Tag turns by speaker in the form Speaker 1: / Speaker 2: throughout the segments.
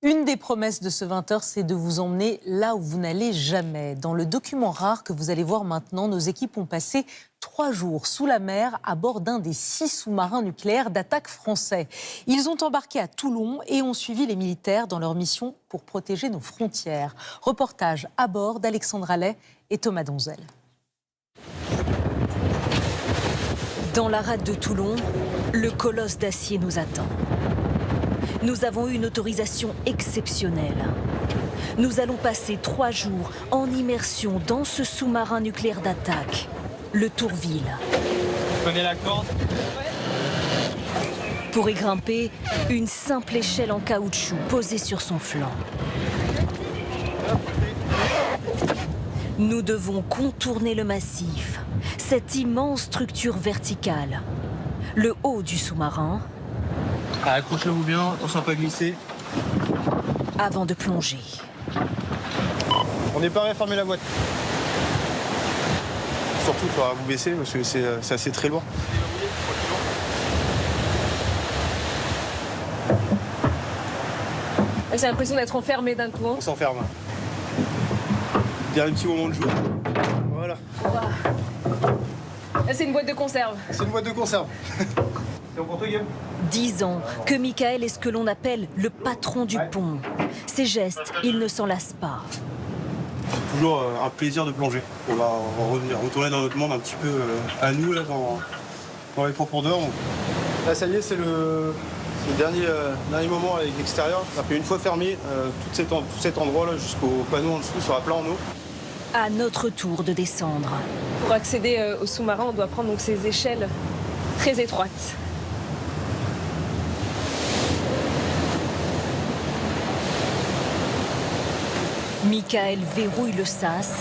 Speaker 1: Une des promesses de ce 20h, c'est de vous emmener là où vous n'allez jamais. Dans le document rare que vous allez voir maintenant, nos équipes ont passé 3 jours sous la mer à bord d'un des 6 sous-marins nucléaires d'attaque français. Ils ont embarqué à Toulon et ont suivi les militaires dans leur mission pour protéger nos frontières. Reportage à bord d'Alexandre Allais et Thomas Donzel.
Speaker 2: Dans la rade de Toulon, le colosse d'acier nous attend. Nous avons eu une autorisation exceptionnelle. Nous allons passer 3 jours en immersion dans ce sous-marin nucléaire d'attaque, le Tourville.
Speaker 3: Vous prenez la corde ?
Speaker 2: Pour y grimper, une simple échelle en caoutchouc posée sur son flanc. Nous devons contourner le massif, cette immense structure verticale. Le haut du sous-marin.
Speaker 3: Accrochez-vous bien, attention à ne pas glisser.
Speaker 2: Avant de plonger.
Speaker 4: On est paré à fermer la boîte. Surtout, il faudra vous baisser parce que c'est assez très lourd.
Speaker 5: J'ai l'impression d'être enfermé d'un coup.
Speaker 4: On s'enferme. Dernier petit moment de jour. Voilà.
Speaker 5: Là, c'est une boîte de conserve.
Speaker 4: C'est une boîte de conserve. C'est bon pour toi, Guillaume ?
Speaker 2: 10 ans que Michael est ce que l'on appelle le patron du pont. Ses gestes, il ne s'en lasse pas.
Speaker 4: C'est toujours un plaisir de plonger. On va retourner dans notre monde un petit peu à nous, là, dans les profondeurs. Là, ça y est, c'est le dernier moment avec l'extérieur. Après, une fois fermé, tout cet endroit-là jusqu'au panneau en dessous sera plat en eau.
Speaker 2: À notre tour de descendre.
Speaker 5: Pour accéder au sous-marin, on doit prendre donc ces échelles très étroites.
Speaker 2: Michael verrouille le sas.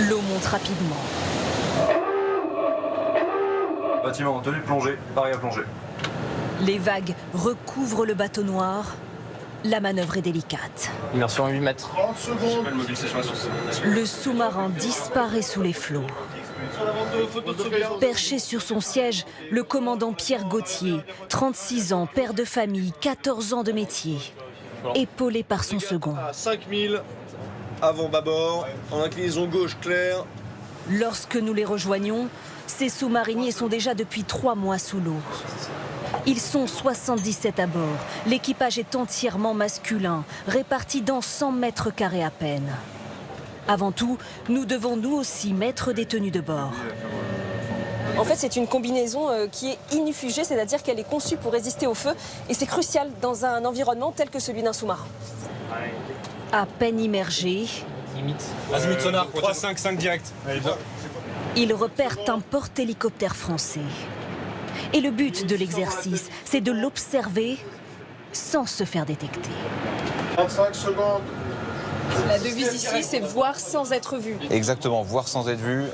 Speaker 2: L'eau monte rapidement.
Speaker 6: Bâtiment en tenue de plongée, Paris à plonger.
Speaker 2: Les vagues recouvrent le bateau noir. La manœuvre est délicate.
Speaker 3: Immersion à 8 mètres.
Speaker 4: 30 secondes.
Speaker 2: Le sous-marin disparaît sous les flots. Perché sur son siège, le commandant Pierre Gauthier, 36 ans, père de famille, 14 ans de métier. Épaulé par son second.
Speaker 4: À 5000, avant bâbord, en inclinaison gauche claire.
Speaker 2: Lorsque nous les rejoignons, ces sous-mariniers sont déjà depuis 3 mois sous l'eau. Ils sont 77 à bord. L'équipage est entièrement masculin, réparti dans 100 mètres carrés à peine. Avant tout, nous devons nous aussi mettre des tenues de bord.
Speaker 5: En fait, c'est une combinaison qui est inifugée, c'est-à-dire qu'elle est conçue pour résister au feu. Et c'est crucial dans un environnement tel que celui d'un sous-marin.
Speaker 2: À peine immergés,
Speaker 3: Limite.
Speaker 6: Azimut sonar, 3-5-5 direct.
Speaker 2: ils repèrent un porte-hélicoptère français. Et le but de l'exercice, c'est de l'observer sans se faire détecter.
Speaker 4: 25 secondes.
Speaker 5: La devise ici, c'est voir sans être vu.
Speaker 7: Exactement, voir sans être vu,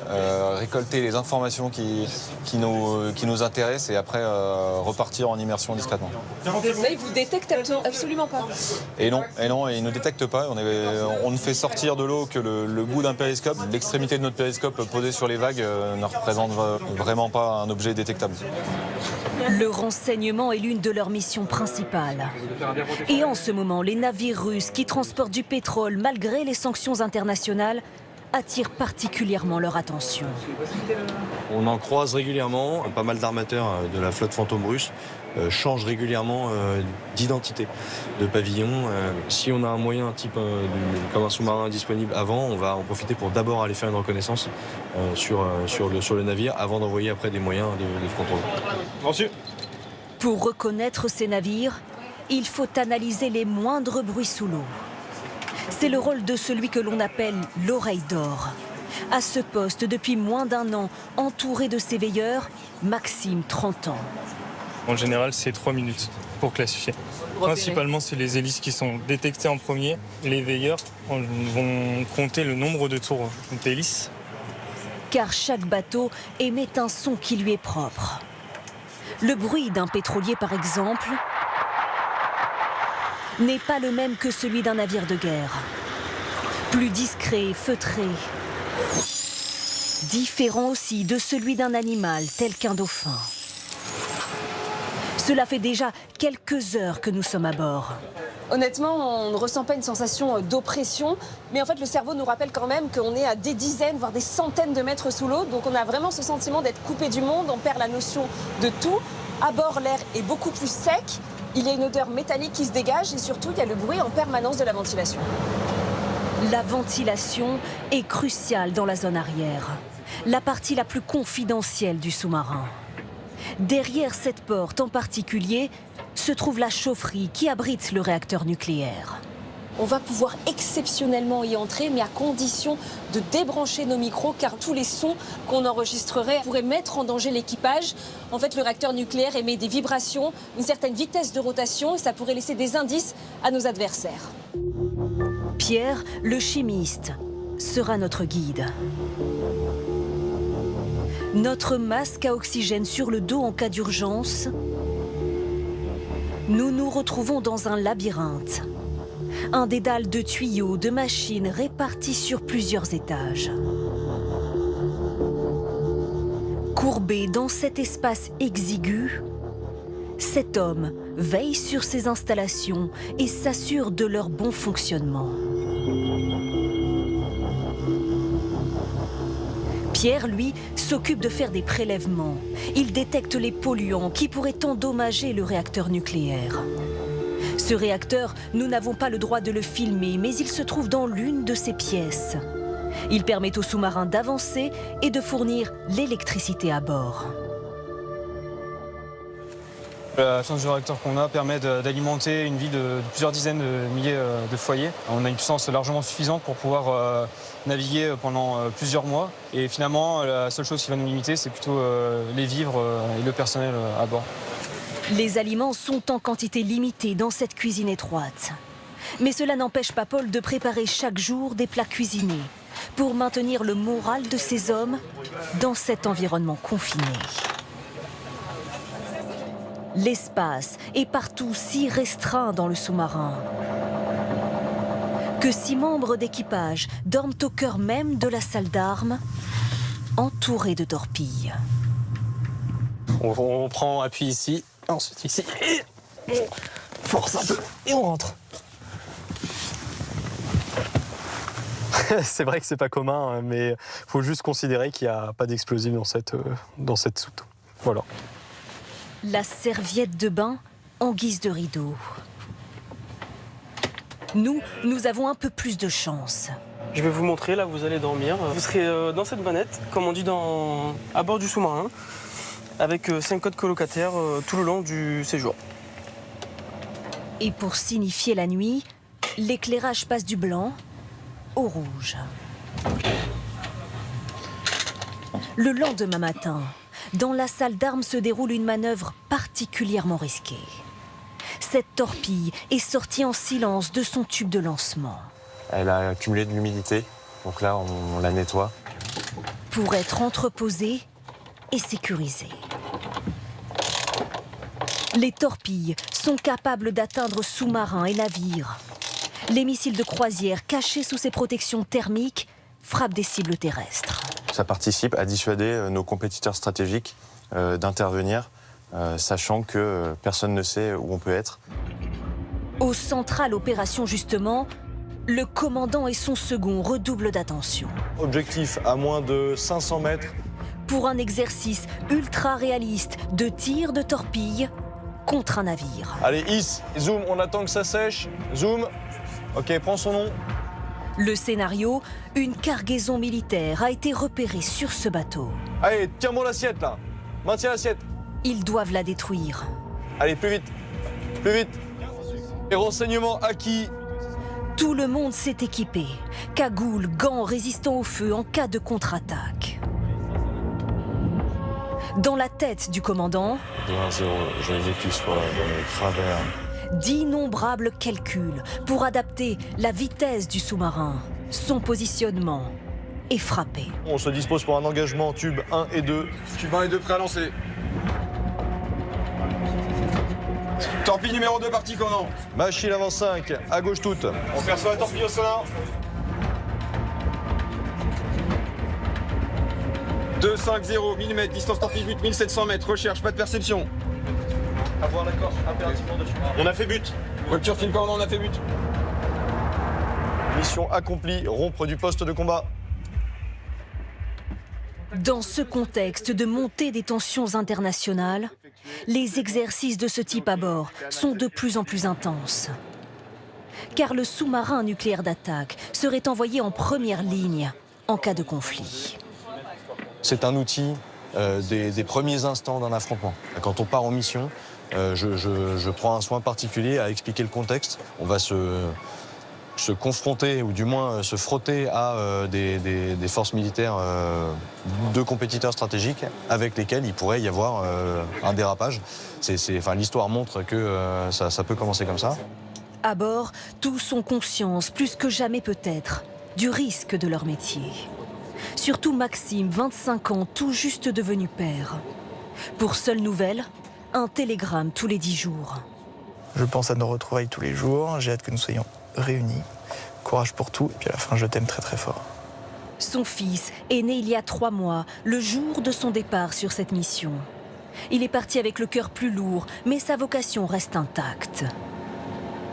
Speaker 7: récolter les informations qui nous intéressent et après repartir en immersion discrètement.
Speaker 5: Là, ils vous détectent absolument pas.
Speaker 7: Et non, ils ne détectent pas. On ne fait sortir de l'eau que le bout d'un périscope. L'extrémité de notre périscope posée sur les vagues ne représente vraiment pas un objet détectable.
Speaker 2: Le renseignement est l'une de leurs missions principales. Et en ce moment, les navires russes qui transportent du pétrole malgré les sanctions internationales attirent particulièrement leur attention.
Speaker 8: On en croise régulièrement. Pas mal d'armateurs de la flotte fantôme russe changent régulièrement d'identité, de pavillon. Si on a un moyen comme un sous-marin disponible avant, on va en profiter pour d'abord aller faire une reconnaissance sur le navire avant d'envoyer après des moyens de contrôle.
Speaker 4: Reçu.
Speaker 2: Pour reconnaître ces navires, il faut analyser les moindres bruits sous l'eau. C'est le rôle de celui que l'on appelle l'oreille d'or. À ce poste depuis moins d'1 an, entouré de ses veilleurs, Maxime, 30 ans.
Speaker 9: En général, c'est 3 minutes pour classifier. Principalement, c'est les hélices qui sont détectées en premier. Les veilleurs vont compter le nombre de tours d'hélices.
Speaker 2: Car chaque bateau émet un son qui lui est propre. Le bruit d'un pétrolier, par exemple, n'est pas le même que celui d'un navire de guerre. Plus discret, feutré. Différent aussi de celui d'un animal tel qu'un dauphin. Cela fait déjà quelques heures que nous sommes à bord.
Speaker 5: Honnêtement, on ne ressent pas une sensation d'oppression, mais en fait le cerveau nous rappelle quand même qu'on est à des dizaines, voire des centaines de mètres sous l'eau, donc on a vraiment ce sentiment d'être coupé du monde, on perd la notion de tout. À bord, l'air est beaucoup plus sec, il y a une odeur métallique qui se dégage et surtout il y a le bruit en permanence de la ventilation.
Speaker 2: La ventilation est cruciale dans la zone arrière, la partie la plus confidentielle du sous-marin. Derrière cette porte en particulier se trouve la chaufferie qui abrite le réacteur nucléaire.
Speaker 5: On va pouvoir exceptionnellement y entrer, mais à condition de débrancher nos micros, car tous les sons qu'on enregistrerait pourraient mettre en danger l'équipage. En fait, le réacteur nucléaire émet des vibrations, une certaine vitesse de rotation, et ça pourrait laisser des indices à nos adversaires.
Speaker 2: Pierre, le chimiste, sera notre guide. Notre masque à oxygène sur le dos en cas d'urgence. Nous nous retrouvons dans un labyrinthe. Un dédale de tuyaux, de machines répartis sur plusieurs étages. Courbé dans cet espace exigu, cet homme veille sur ces installations et s'assure de leur bon fonctionnement. Pierre, lui, s'occupe de faire des prélèvements. Il détecte les polluants qui pourraient endommager le réacteur nucléaire. Ce réacteur, nous n'avons pas le droit de le filmer, mais il se trouve dans l'une de ses pièces. Il permet au sous-marin d'avancer et de fournir l'électricité à bord.
Speaker 9: La puissance du réacteur qu'on a permet d'alimenter une ville de plusieurs dizaines de milliers de foyers. On a une puissance largement suffisante pour pouvoir naviguer pendant plusieurs mois. Et finalement, la seule chose qui va nous limiter, c'est plutôt les vivres et le personnel à bord.
Speaker 2: Les aliments sont en quantité limitée dans cette cuisine étroite. Mais cela n'empêche pas Paul de préparer chaque jour des plats cuisinés pour maintenir le moral de ces hommes dans cet environnement confiné. L'espace est partout si restreint dans le sous-marin que 6 membres d'équipage dorment au cœur même de la salle d'armes, entourés de torpilles.
Speaker 3: On prend appui ici, ensuite ici, et on force un peu, et on rentre. C'est vrai que c'est pas commun, mais il faut juste considérer qu'il n'y a pas d'explosif dans cette soute. Voilà.
Speaker 2: La serviette de bain en guise de rideau. Nous avons un peu plus de chance.
Speaker 10: Je vais vous montrer, là vous allez dormir. Vous serez dans cette vanette, comme on dit à bord du sous-marin, avec 5 codes colocataires tout le long du séjour.
Speaker 2: Et pour signifier la nuit, l'éclairage passe du blanc au rouge. Le lendemain matin, dans la salle d'armes se déroule une manœuvre particulièrement risquée. Cette torpille est sortie en silence de son tube de lancement.
Speaker 8: Elle a accumulé de l'humidité, donc là on la nettoie.
Speaker 2: Pour être entreposée et sécurisée. Les torpilles sont capables d'atteindre sous-marins et navires. Les missiles de croisière cachés sous ces protections thermiques frappent des cibles terrestres.
Speaker 8: Ça participe à dissuader nos compétiteurs stratégiques d'intervenir, sachant que personne ne sait où on peut être.
Speaker 2: Au central opération justement, le commandant et son second redoublent d'attention.
Speaker 6: Objectif à moins de 500 mètres.
Speaker 2: Pour un exercice ultra réaliste de tir de torpille contre un navire.
Speaker 6: Allez, hisse, zoom, on attend que ça sèche. Zoom. Ok, prends son nom.
Speaker 2: Le scénario, une cargaison militaire a été repérée sur ce bateau.
Speaker 6: Allez, tiens-moi l'assiette là. Maintiens l'assiette.
Speaker 2: Ils doivent la détruire.
Speaker 6: Allez, plus vite. Plus vite. Les renseignements acquis.
Speaker 2: Tout le monde s'est équipé. Cagoules, gants résistants au feu en cas de contre-attaque. Dans la tête du commandant,
Speaker 8: 2-1-0, je veux qu'il soit dans le travers.
Speaker 2: d'innombrables calculs pour adapter la vitesse du sous-marin, son positionnement et frapper.
Speaker 6: On se dispose pour un engagement tube 1 et 2.
Speaker 4: Tube 1 et 2 prêts à lancer. Torpille numéro 2 parti, commandant.
Speaker 6: Machine avant 5, à gauche toute.
Speaker 4: On perçoit la torpille au sonar. 250 mm, distance torpille but 1700 mètres, recherche, pas de perception.
Speaker 6: Avoir l'accord impérativement dessus.
Speaker 8: On a fait but.
Speaker 6: Rupture fine commandant, on a fait but.
Speaker 8: Mission accomplie, rompre du poste de combat.
Speaker 2: Dans ce contexte de montée des tensions internationales, les exercices de ce type à bord sont de plus en plus intenses. Car le sous-marin nucléaire d'attaque serait envoyé en première ligne en cas de conflit.
Speaker 8: C'est un outil des premiers instants d'un affrontement. Quand on part en mission, je prends un soin particulier à expliquer le contexte. On va se confronter, ou du moins se frotter à des forces militaires de compétiteurs stratégiques avec lesquels il pourrait y avoir un dérapage. L'histoire montre que ça peut commencer comme ça.
Speaker 2: À bord, tous ont conscience, plus que jamais peut-être, du risque de leur métier. Surtout Maxime, 25 ans, tout juste devenu père. Pour seule nouvelle, un télégramme tous les 10 jours.
Speaker 11: Je pense à nos retrouvailles tous les jours, j'ai hâte que nous soyons réunis. Courage pour tout, et puis à la fin, je t'aime très très fort.
Speaker 2: Son fils est né il y a 3 mois, le jour de son départ sur cette mission. Il est parti avec le cœur plus lourd, mais sa vocation reste intacte.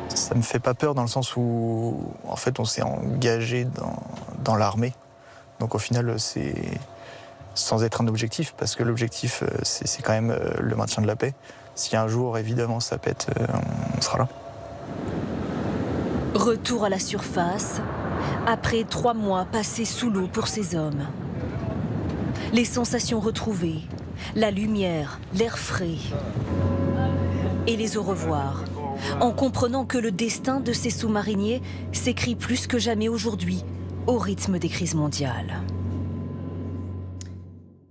Speaker 11: Ça me fait pas peur dans le sens où, en fait, on s'est engagé dans l'armée. Donc au final, c'est sans être un objectif, parce que l'objectif, c'est quand même le maintien de la paix. Si un jour, évidemment, ça pète, on sera là.
Speaker 2: Retour à la surface, après 3 mois passés sous l'eau pour ces hommes. Les sensations retrouvées, la lumière, l'air frais. Et les au revoir, en comprenant que le destin de ces sous-mariniers s'écrit plus que jamais aujourd'hui, au rythme des crises mondiales.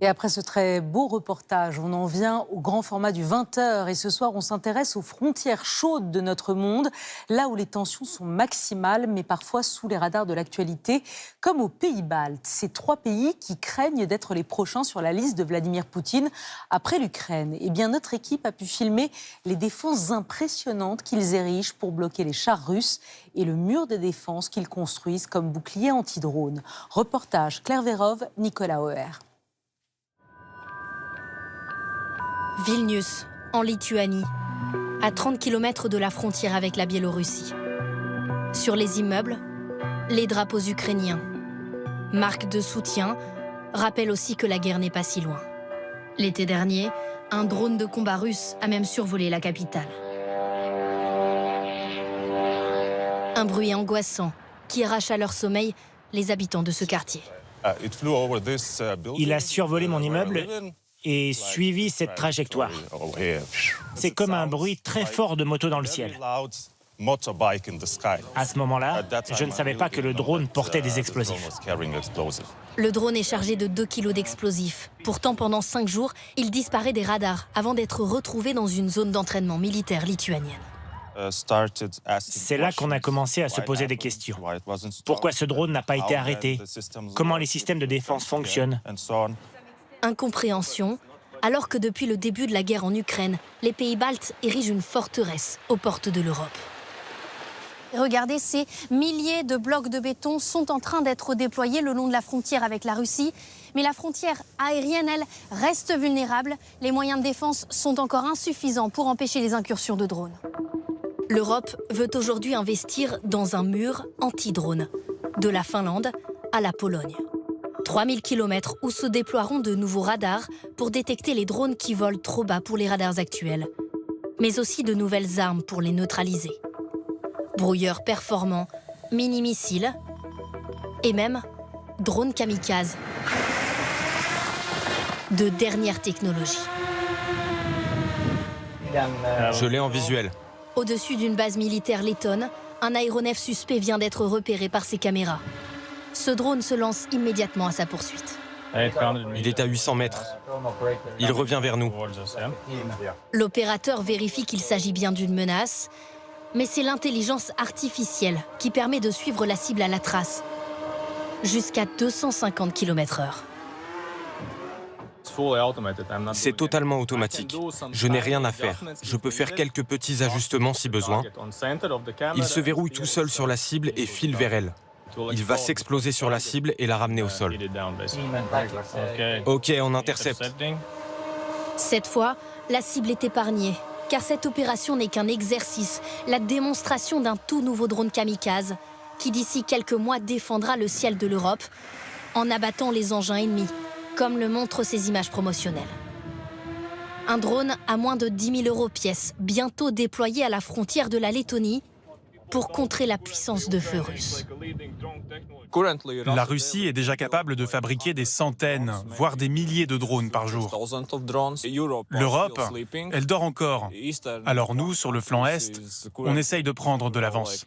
Speaker 1: Et après ce très beau reportage, on en vient au grand format du 20h. Et ce soir, on s'intéresse aux frontières chaudes de notre monde, là où les tensions sont maximales, mais parfois sous les radars de l'actualité, comme aux pays baltes. Ces 3 pays qui craignent d'être les prochains sur la liste de Vladimir Poutine après l'Ukraine. Eh bien, notre équipe a pu filmer les défenses impressionnantes qu'ils érigent pour bloquer les chars russes et le mur de défense qu'ils construisent comme bouclier anti-drone. Reportage Claire Vérov, Nicolas Oher.
Speaker 12: Vilnius, en Lituanie, à 30 km de la frontière avec la Biélorussie. Sur les immeubles, les drapeaux ukrainiens. Marque de soutien, rappelle aussi que la guerre n'est pas si loin. L'été dernier, un drone de combat russe a même survolé la capitale. Un bruit angoissant qui arrache à leur sommeil les habitants de ce quartier.
Speaker 13: Il a survolé mon immeuble et suivi cette trajectoire. C'est comme un bruit très fort de moto dans le ciel. À ce moment-là, je ne savais pas que le drone portait des explosifs.
Speaker 12: Le drone est chargé de 2 kilos d'explosifs. Pourtant, pendant 5 jours, il disparaît des radars avant d'être retrouvé dans une zone d'entraînement militaire lituanienne.
Speaker 13: C'est là qu'on a commencé à se poser des questions. Pourquoi ce drone n'a pas été arrêté? Comment les systèmes de défense fonctionnent?
Speaker 12: Incompréhension, alors que depuis le début de la guerre en Ukraine, les pays baltes érigent une forteresse aux portes de l'Europe.
Speaker 14: Regardez, ces milliers de blocs de béton sont en train d'être déployés le long de la frontière avec la Russie. Mais la frontière aérienne, elle, reste vulnérable. Les moyens de défense sont encore insuffisants pour empêcher les incursions de drones.
Speaker 12: L'Europe veut aujourd'hui investir dans un mur anti-drone, de la Finlande à la Pologne. 3000 km où se déploieront de nouveaux radars pour détecter les drones qui volent trop bas pour les radars actuels, mais aussi de nouvelles armes pour les neutraliser. Brouilleurs performants, mini-missiles et même drones kamikazes de dernière technologie.
Speaker 15: Je l'ai en visuel.
Speaker 12: Au-dessus d'une base militaire lettonne, un aéronef suspect vient d'être repéré par ses caméras. Ce drone se lance immédiatement à sa poursuite.
Speaker 15: Il est à 800 mètres. Il revient vers nous.
Speaker 12: L'opérateur vérifie qu'il s'agit bien d'une menace, mais c'est l'intelligence artificielle qui permet de suivre la cible à la trace, jusqu'à 250 km/h.
Speaker 15: C'est totalement automatique. Je n'ai rien à faire. Je peux faire quelques petits ajustements si besoin. Il se verrouille tout seul sur la cible et file vers elle. Il va s'exploser sur la cible et la ramener au sol. Ok, on intercepte.
Speaker 12: Cette fois, la cible est épargnée, car cette opération n'est qu'un exercice, la démonstration d'un tout nouveau drone kamikaze qui d'ici quelques mois défendra le ciel de l'Europe en abattant les engins ennemis, comme le montrent ces images promotionnelles. Un drone à moins de 10 000 € pièce, bientôt déployé à la frontière de la Lettonie pour contrer la puissance de feu russe.
Speaker 16: La Russie est déjà capable de fabriquer des centaines, voire des milliers de drones par jour. L'Europe, elle dort encore. Alors nous, sur le flanc Est, on essaye de prendre de l'avance.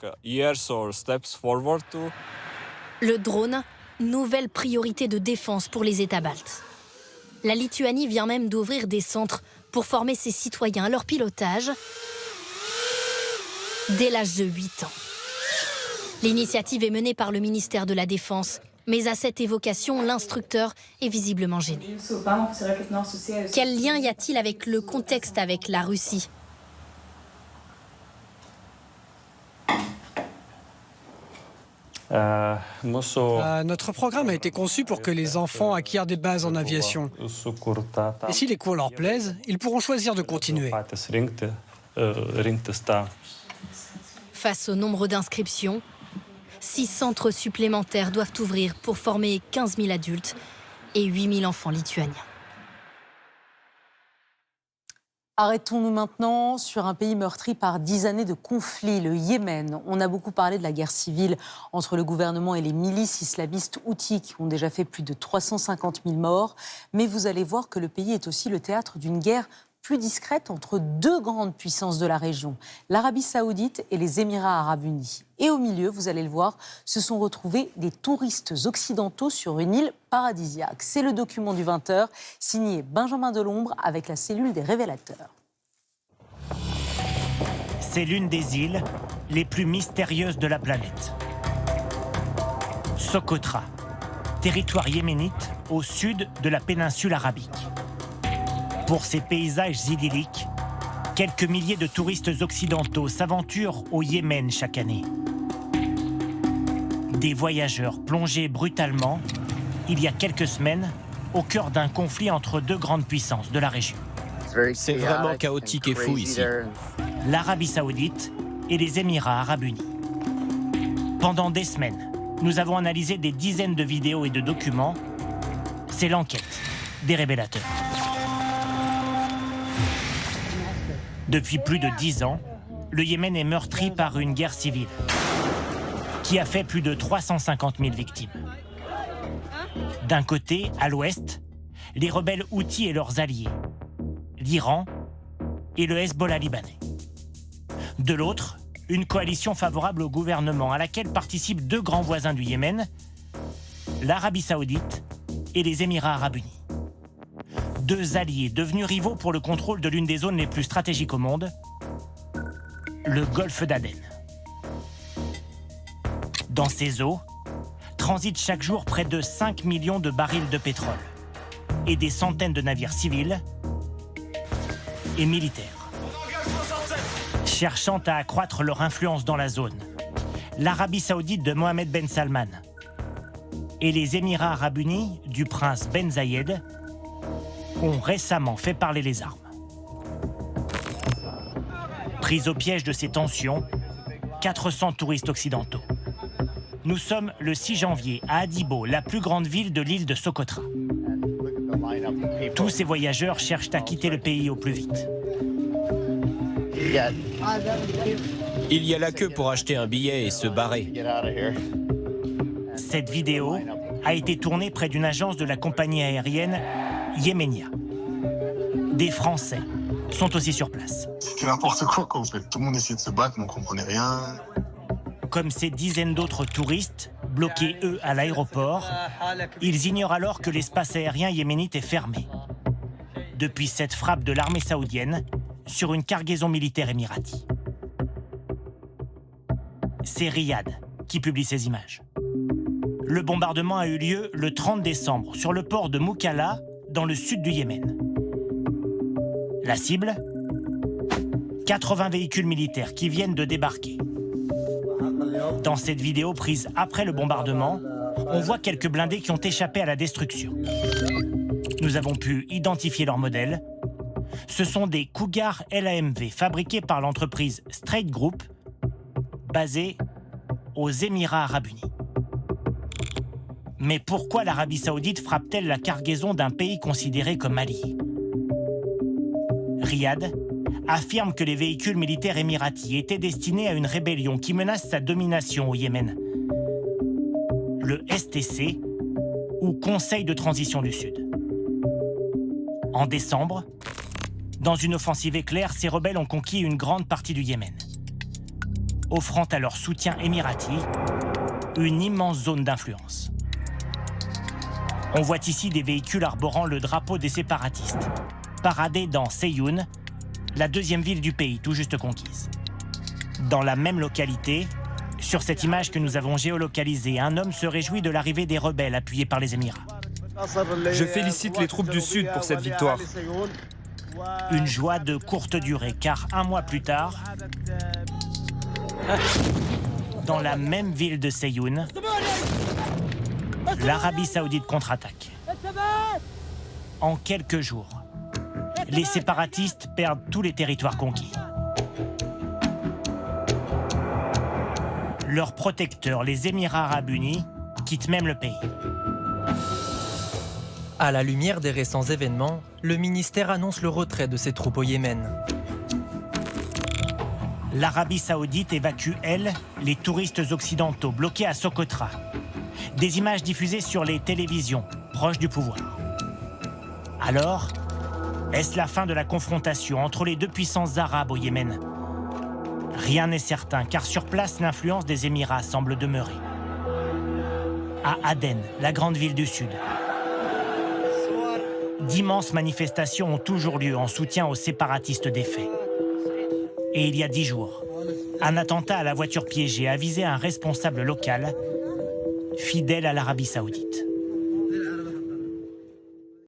Speaker 12: Le drone, nouvelle priorité de défense pour les États baltes. La Lituanie vient même d'ouvrir des centres pour former ses citoyens à leur pilotage dès l'âge de 8 ans. L'initiative est menée par le ministère de la Défense, mais à cette évocation, l'instructeur est visiblement gêné. Quel lien y a-t-il avec le contexte avec la Russie ?
Speaker 17: Notre programme a été conçu pour que les enfants acquièrent des bases en aviation. Et si les cours leur plaisent, ils pourront choisir de continuer.
Speaker 12: Face au nombre d'inscriptions, 6 centres supplémentaires doivent ouvrir pour former 15 000 adultes et 8 000 enfants lituaniens.
Speaker 1: Arrêtons-nous maintenant sur un pays meurtri par 10 années de conflit, le Yémen. On a beaucoup parlé de la guerre civile entre le gouvernement et les milices islamistes houthis qui ont déjà fait plus de 350 000 morts. Mais vous allez voir que le pays est aussi le théâtre d'une guerre plus discrète entre deux grandes puissances de la région, l'Arabie Saoudite et les Émirats Arabes Unis. Et au milieu, vous allez le voir, se sont retrouvés des touristes occidentaux sur une île paradisiaque. C'est le document du 20h, signé Benjamin Delombre avec la cellule des révélateurs.
Speaker 13: C'est l'une des îles les plus mystérieuses de la planète. Socotra, territoire yéménite au sud de la péninsule arabique. Pour ces paysages idylliques, quelques milliers de touristes occidentaux s'aventurent au Yémen chaque année. Des voyageurs plongés brutalement, il y a quelques semaines, au cœur d'un conflit entre deux grandes puissances de la région.
Speaker 18: C'est vraiment chaotique et fou ici.
Speaker 13: L'Arabie Saoudite et les Émirats Arabes Unis. Pendant des semaines, nous avons analysé des dizaines de vidéos et de documents. C'est l'enquête des révélateurs. Depuis plus de 10 ans, le Yémen est meurtri par une guerre civile qui a fait plus de 350 000 victimes. D'un côté, à l'ouest, les rebelles houthis et leurs alliés, l'Iran et le Hezbollah libanais. De l'autre, une coalition favorable au gouvernement à laquelle participent deux grands voisins du Yémen, l'Arabie Saoudite et les Émirats Arabes Unis. Deux alliés devenus rivaux pour le contrôle de l'une des zones les plus stratégiques au monde, le golfe d'Aden. Dans ces eaux, transitent chaque jour près de 5 millions de barils de pétrole et des centaines de navires civils et militaires. Cherchant à accroître leur influence dans la zone, l'Arabie Saoudite de Mohammed Ben Salman et les Émirats Arabes Unis du prince Ben Zayed ont récemment fait parler les armes. Pris au piège de ces tensions, 400 touristes occidentaux. Nous sommes le 6 janvier à Adibo, la plus grande ville de l'île de Socotra. Tous ces voyageurs cherchent à quitter le pays au plus vite.
Speaker 18: Il y a la queue pour acheter un billet et se barrer.
Speaker 13: Cette vidéo a été tournée près d'une agence de la compagnie aérienne Yémenia. Des Français sont aussi sur place.
Speaker 19: C'était n'importe quoi, en fait. Tout le monde essayait de se battre, mais on ne comprenait rien.
Speaker 13: Comme ces dizaines d'autres touristes, bloqués eux à l'aéroport, ils ignorent alors que l'espace aérien yéménite est fermé. Depuis cette frappe de l'armée saoudienne sur une cargaison militaire émirati. C'est Riyad qui publie ces images. Le bombardement a eu lieu le 30 décembre sur le port de Moukalla, dans le sud du Yémen. La cible ? 80 véhicules militaires qui viennent de débarquer. Dans cette vidéo prise après le bombardement, on voit quelques blindés qui ont échappé à la destruction. Nous avons pu identifier leur modèle. Ce sont des Cougar LAMV fabriqués par l'entreprise Straight Group, basée aux Émirats arabes unis. Mais pourquoi l'Arabie saoudite frappe-t-elle la cargaison d'un pays considéré comme allié? Riyad affirme que les véhicules militaires émiratis étaient destinés à une rébellion qui menace sa domination au Yémen. Le STC, ou Conseil de transition du Sud. En décembre, dans une offensive éclair, ces rebelles ont conquis une grande partie du Yémen, offrant à leur soutien émirati une immense zone d'influence. On voit ici des véhicules arborant le drapeau des séparatistes, paradés dans Seyoun, la deuxième ville du pays, tout juste conquise. Dans la même localité, sur cette image que nous avons géolocalisée, un homme se réjouit de l'arrivée des rebelles appuyés par les Émirats.
Speaker 20: Je félicite les troupes du Sud pour cette victoire.
Speaker 13: Une joie de courte durée, car un mois plus tard, dans la même ville de Seyoun, l'Arabie saoudite contre-attaque. En quelques jours, les séparatistes perdent tous les territoires conquis. Leurs protecteurs, les Émirats arabes unis, quittent même le pays.
Speaker 21: À la lumière des récents événements, le ministère annonce le retrait de ses troupes au Yémen.
Speaker 13: L'Arabie saoudite évacue, elle, les touristes occidentaux bloqués à Socotra. Des images diffusées sur les télévisions, proches du pouvoir. Alors, est-ce la fin de la confrontation entre les deux puissances arabes au Yémen? Rien n'est certain, car sur place, l'influence des Émirats semble demeurer. À Aden, la grande ville du Sud, d'immenses manifestations ont toujours lieu en soutien aux séparatistes défaits. Et il y a 10 jours, un attentat à la voiture piégée a visé un responsable local, fidèle à l'Arabie saoudite.